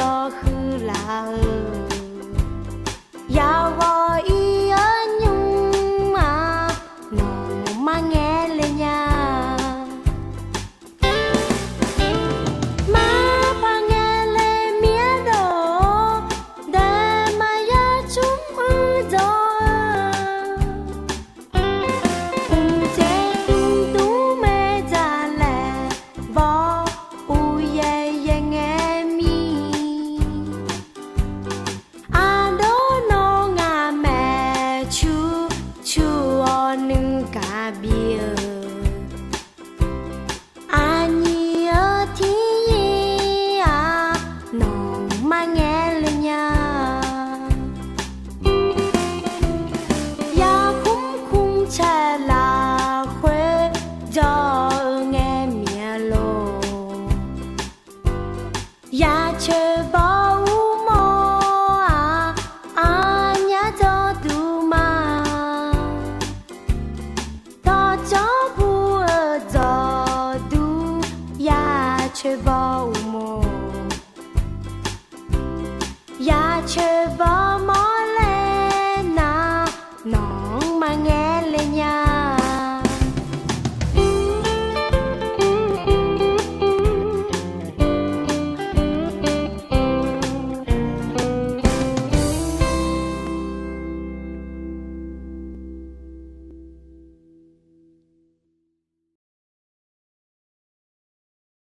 gió khứ là ya wo y nhung mà nó mà nghe lên nha mà pa nghe lên mía đồ để mà ya chúng gió chế tú mẹ già lẹ bỏ u ye ye nghe mi à đố nó ngà mẹ chú ở nâng cả bia à nhi ở thì à nó mà nghe lên nha ya khung khung cha là khuê cho nghe mía lô ya chơi bao mò à nhá cho tu mà ta cho bu ở gió tu ya chơi bao mò ya chơi bao